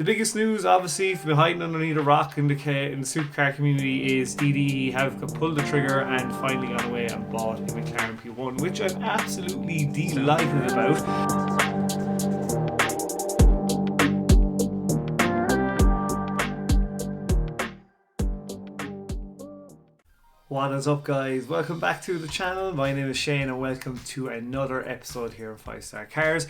The biggest news, obviously, from hiding underneath a rock in the supercar community is DD have pulled the trigger and finally gone away and bought a McLaren P1, which I'm absolutely delighted about. What is up, guys? Welcome back to the channel. My name is Shane and welcome to another episode here of 5-Star Cars.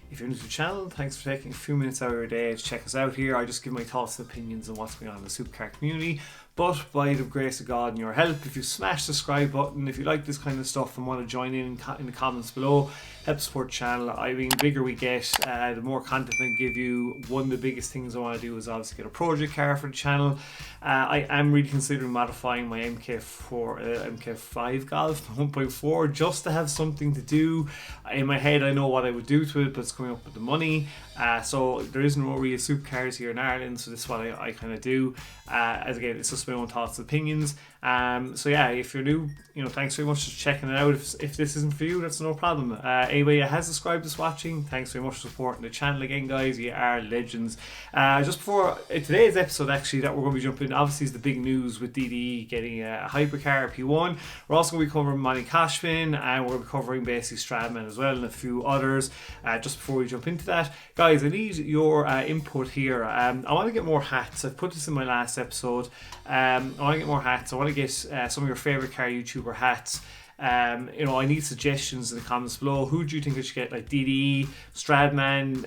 If you're new to the channel, thanks for taking a few minutes out of your day to check us out here. I just give my thoughts and opinions on what's going on in the supercar community. But by the grace of God and your help, if you smash the subscribe button, if you like this kind of stuff and want to join in the comments below, help support the channel. I mean, the bigger we get, the more content I give you. One of the biggest things I want to do is obviously get a project car for the channel. I am really considering modifying my MK5 Golf 1.4 just to have something to do. In my head, I know what I would do to it, but it's coming up with the money. So there is no real supercars here in Ireland, so this is what I kind of do. As again, it's just my own thoughts and opinions. So yeah, if you're new, thanks very much for checking it out. If this isn't for you, that's no problem. Anybody that has subscribed is watching, thanks very much for supporting the channel again, guys. You are legends. Just before today's episode, actually, that we're going to be jumping, obviously, is the big news with DDE getting a Hypercar P1. We're also going to be covering Manny Khoshbin, and we're going to be covering basically Stradman as well, and a few others. Just before we jump into that, guys, I need your input here. I want to get more hats. I've put this in my last episode. I want to get more hats. I want to get some of your favorite car YouTuber hats. I need suggestions in the comments below. Who do you think I should get? Like DDE, Stradman,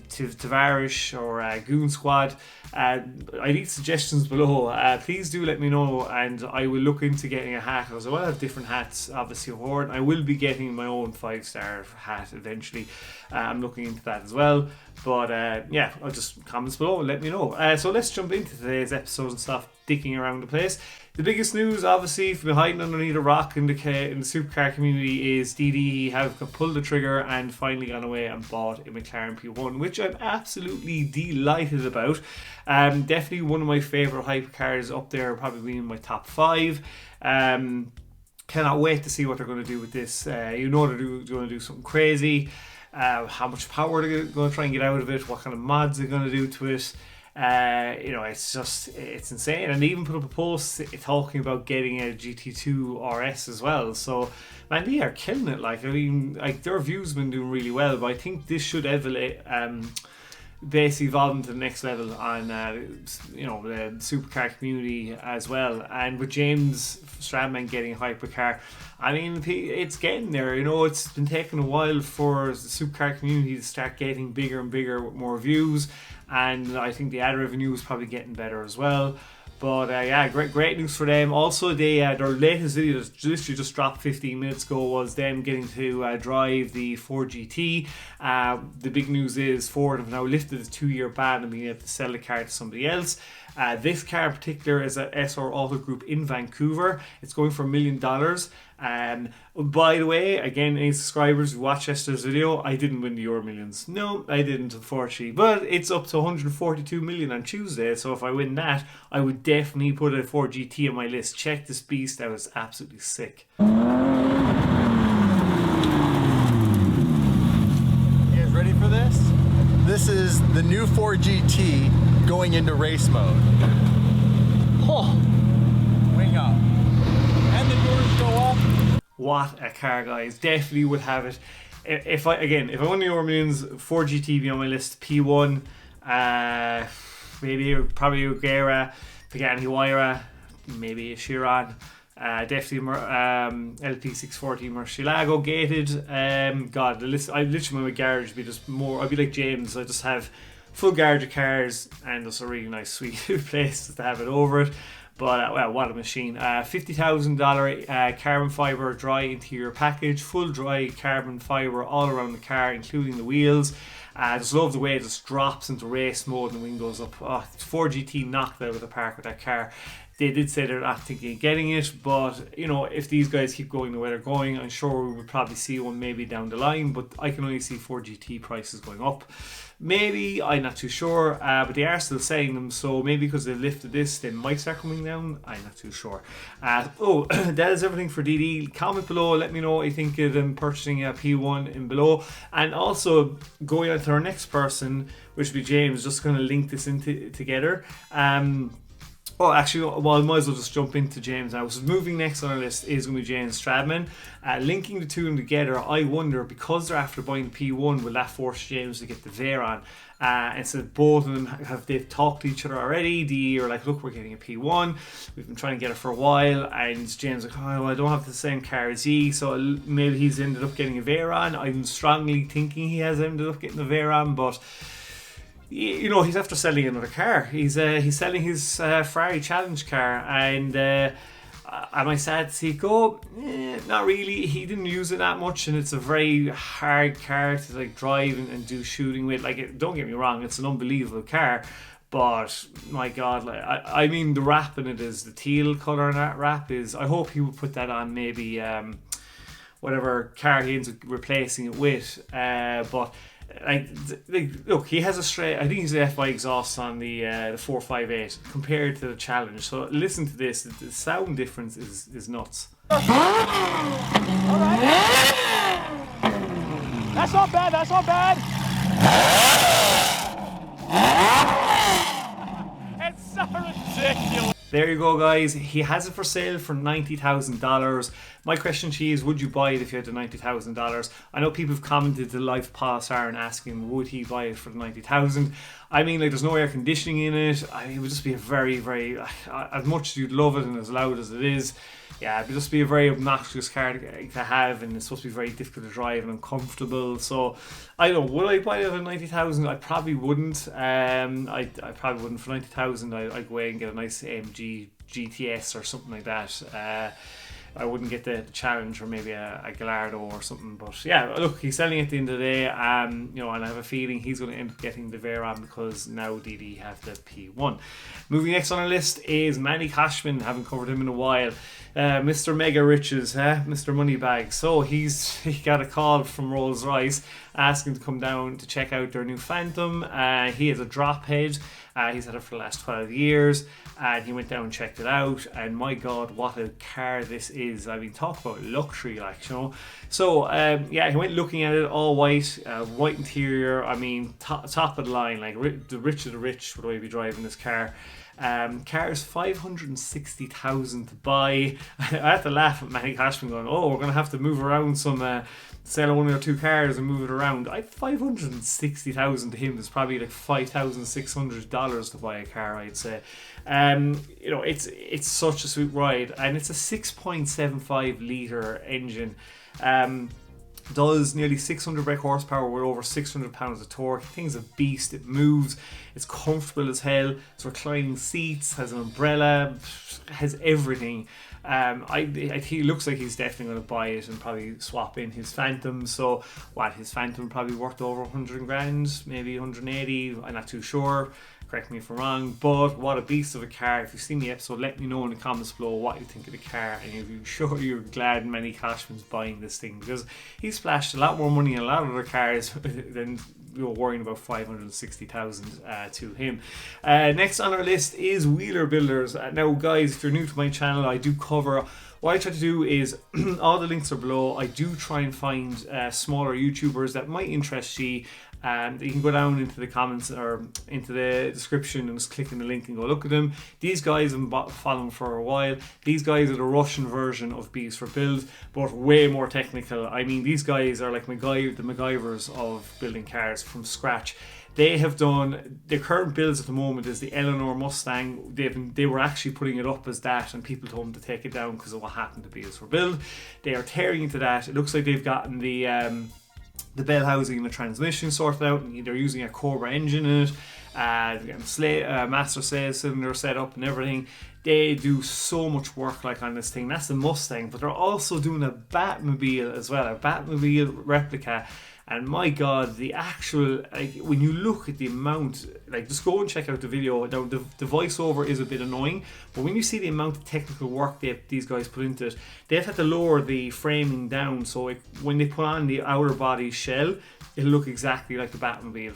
tavarish, or goonzsquad? I need suggestions below. Please do let me know, and I will look into getting a hat, because I will have different hats obviously aboard. I will be getting my own 5-star hat eventually. I'm looking into that as well. But yeah, I'll just comments below and let me know. So let's jump into today's episode and stuff, digging around the place. The biggest news, obviously, from hiding underneath a rock in the supercar community is DD have pulled the trigger and finally gone away and bought a McLaren P1, which I'm absolutely delighted about. Definitely one of my favourite hypercars, up there, probably being my top 5. Cannot wait to see what they're going to do with this. They're going to do something crazy. How much power they're going to try and get out of it, what kind of mods they're going to do to it. It's insane. And they even put up a post talking about getting a GT2 RS as well. So man, they are killing it. Their views have been doing really well, but I think this should basically evolve into the next level on the supercar community as well. And with James Stradman getting a hypercar, I mean, it's getting there. It's been taking a while for the supercar community to start getting bigger and bigger with more views, and I think the ad revenue is probably getting better as well. But yeah, great news for them. Also, their latest video that literally just dropped 15 minutes ago was them getting to drive the Ford GT. The big news is Ford have now lifted the 2-year ban and being able to sell the car to somebody else. This car in particular is at SR Auto Group in Vancouver. It's going for $1 million. By the way, again, any subscribers who watched yesterday's video, I didn't win the Euro Millions. No, I didn't, unfortunately. But it's up to 142 million on Tuesday, so if I win that, I would definitely put a Ford GT on my list. Check this beast, that was absolutely sick. You guys ready for this? This is the new Ford GT going into race mode. Oh, wing up. And the doors go up. What a car, guys. Definitely would have it. If I won the Euro Millions, Ford GT be on my list. P1, probably a Guerra, Pagani Huayra, maybe a Chiron. Definitely LP640 Murcielago gated. God, the list. I literally, my garage would be just more. I'd be like James. I just have full garage of cars and just a really nice, sweet place to have it over it. But well, what a machine. $50,000 carbon fibre dry interior package, full dry carbon fibre all around the car, including the wheels. Just love the way it just drops into race mode and the wing goes up. Ford GT knocked out of the park with that car. They did say they're not thinking of getting it, but you know, if these guys keep going the way they're going, I'm sure we would probably see one maybe down the line, but I can only see 4GT prices going up. Maybe, I'm not too sure, but they are still selling them, so maybe because they lifted this, they might start coming down. I'm not too sure. That is everything for DD. Comment below, let me know what you think of them purchasing a P1 in below. And also, going on to our next person, which will be James, just going to link this together. Actually, I might as well just jump into James now. So moving next on our list is going to be James Stradman. Linking the two of them together, I wonder, because they're after buying the P1, will that force James to get the Veyron? And so both of them they've talked to each other already. DE are like, look, we're getting a P1. We've been trying to get it for a while. And James like, oh, well, I don't have the same car as he, so maybe he's ended up getting a Veyron. I'm strongly thinking he has ended up getting a Veyron, but you know, he's after selling another car. He's selling his Ferrari Challenge car, and am I sad to see it go? Not really. He didn't use it that much, and it's a very hard car to like drive and do shooting with. Like, don't get me wrong, it's an unbelievable car, but my God, like I mean, the wrap in it is the teal color, and that wrap is. I hope he would put that on maybe whatever car he ends up replacing it with, but. Look, he has a straight. I think he's the FI exhaust on the 458 compared to the Challenge. So listen to this. The sound difference is nuts. All right. That's not bad. That's not bad. It's so ridiculous. There you go, guys. He has it for sale for $90,000. My question to you is, would you buy it if you had the $90,000? I know people have commented the live Polestar and asking, would he buy it for the $90,000? I mean, like, there's no air conditioning in it. I mean, it would just be a very, very, as much as you'd love it and as loud as it is, yeah, it would just be a very obnoxious car to have, and it's supposed to be very difficult to drive and uncomfortable. So, I don't know, would I buy it for $90,000? I probably wouldn't. I probably wouldn't for $90,000. I'd go away and get a nice AMG GTS or something like that. I wouldn't get the Challenge or maybe a Gallardo or something. But yeah, look, he's selling at the end of the day. You know, and I have a feeling he's going to end up getting the Veyron because now DD have the P1. Moving next on our list is Manny Khoshbin. Haven't covered him in a while. Mr. Mega Riches, Mr. Moneybag. So he got a call from Rolls-Royce asking to come down to check out their new Phantom. He has a drop head. He's had it for the last 12 years, and he went down and checked it out, and my God, what a car this is. I mean, talk about luxury, like, you know. So yeah, he went looking at it, all white, white interior. I mean, top of the line, like the rich of the rich would be driving this car. Car is $560,000 to buy. I have to laugh at Manny Khoshbin going, oh, we're going to have to move around some, sell one or two cars and move it around. $560,000 to him is probably like $5,600 to buy a car, I'd say. You know, it's such a sweet ride, and it's a 6.75 litre engine. Does nearly 600 brake horsepower with over 600 pounds of torque. The thing's a beast. It moves. It's comfortable as hell. It's reclining seats. Has an umbrella. Has everything. He looks like he's definitely going to buy it and probably swap in his Phantom. So, his Phantom probably worth over 100 grand, maybe 180. I'm not too sure. Correct me if I'm wrong, but what a beast of a car. If you've seen the episode, let me know in the comments below what you think of the car, and if you're sure you're glad Manny Khoshbin's buying this thing, because he's splashed a lot more money in a lot of other cars than you're worrying about $560,000 to him. Next on our list is Wheeler Builders. Now guys, if you're new to my channel, I do cover, what I try to do is, all the links are below. I do try and find smaller YouTubers that might interest you, and you can go down into the comments or into the description and just click on the link and go look at them. These guys have been following for a while. These guys are the Russian version of Bees for Build, but way more technical. I mean, these guys are like the MacGyvers of building cars from scratch. They have done, their current builds at the moment is the Eleanor Mustang. They were actually putting it up as that, and people told them to take it down because of what happened to Bees for Build. They are tearing into that. It looks like they've gotten the bell housing and the transmission sorted out, and they're using a Cobra engine in it. They're getting master slave cylinder set up and everything. They do so much work like on this thing. That's the Mustang, but they're also doing a Batmobile as well, a Batmobile replica. and my god, the actual, like, when you look at the amount, like, just go and check out the video. Now the voiceover is a bit annoying, but when you see the amount of technical work these guys put into it, they've had to lower the framing down, so when they put on the outer body shell, it'll look exactly like the Batmobile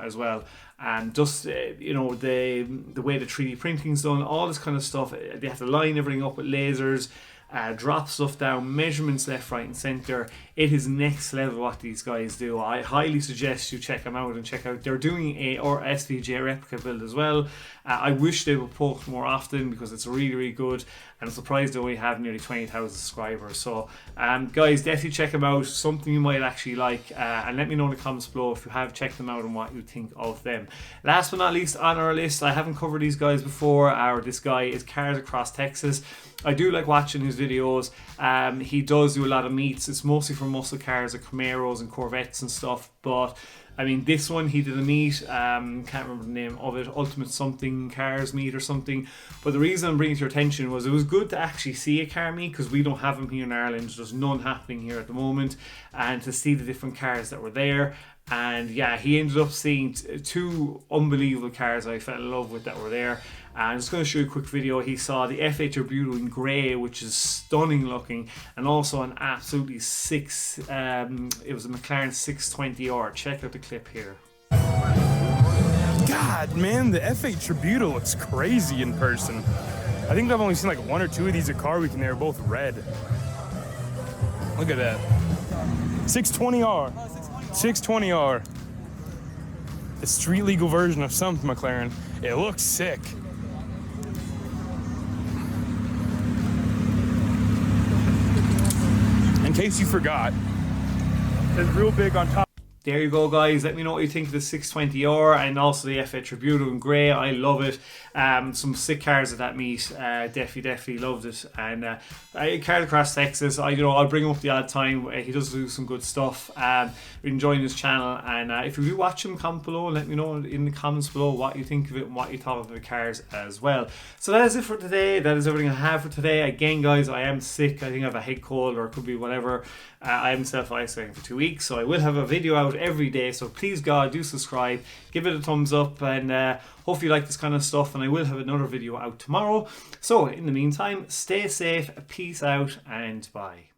as well. And just you know, the way the 3D printing's done, all this kind of stuff, they have to line everything up with lasers, drop stuff down, measurements left, right and center. It is next level what these guys do. I highly suggest you check them out, and check out, they're doing a SVJ replica build as well. I wish they would post more often because it's really, really good, and I'm surprised they only have nearly 20,000 subscribers. So guys, definitely check them out, something you might actually like, and let me know in the comments below if you have checked them out and what you think of them. Last but not least on our list, I haven't covered these guys before, this guy is Cars Across Texas. I do like watching his videos. He does do a lot of meets. It's mostly for muscle cars, like Camaros and Corvettes and stuff, but I mean, this one he did a meet, can't remember the name of it, Ultimate something cars meet or something. But the reason I'm bringing it to your attention was it was good to actually see a car meet, because we don't have them here in Ireland. There's none happening here at the moment, and to see the different cars that were there. And yeah, he ended up seeing two unbelievable cars I fell in love with that were there. And I'm just going to show you a quick video. He saw the F8 Turbo in grey, which is stunning looking, and also an absolutely it was a McLaren 620R. Check out the clip here. God, man, the F8 Turbo looks crazy in person. I think I've only seen like one or two of these at Car Week, and they're both red. Look at that. 620R. 620R. The street legal version of some McLaren. It looks sick. In case you forgot, it's real big on top. There you go, guys. Let me know what you think of the 620R and also the F8 Turbo in grey. I love it. Some sick cars at that meet. Definitely loved it. And Cars Across Texas, I'll bring him up the odd time. He does do some good stuff. Enjoying his channel, and if you do watch him, comment below and let me know in the comments below what you think of it and what you thought of the cars as well. So that is it for today. That is everything I have for today. Again, guys, I am sick. I think I have a head cold, or it could be whatever. I am self-isolating for 2 weeks, so I will have a video out every day. So please, God, do subscribe, give it a thumbs up, and hopefully you like this kind of stuff. And I will have another video out tomorrow. So in the meantime, stay safe, peace out, and bye.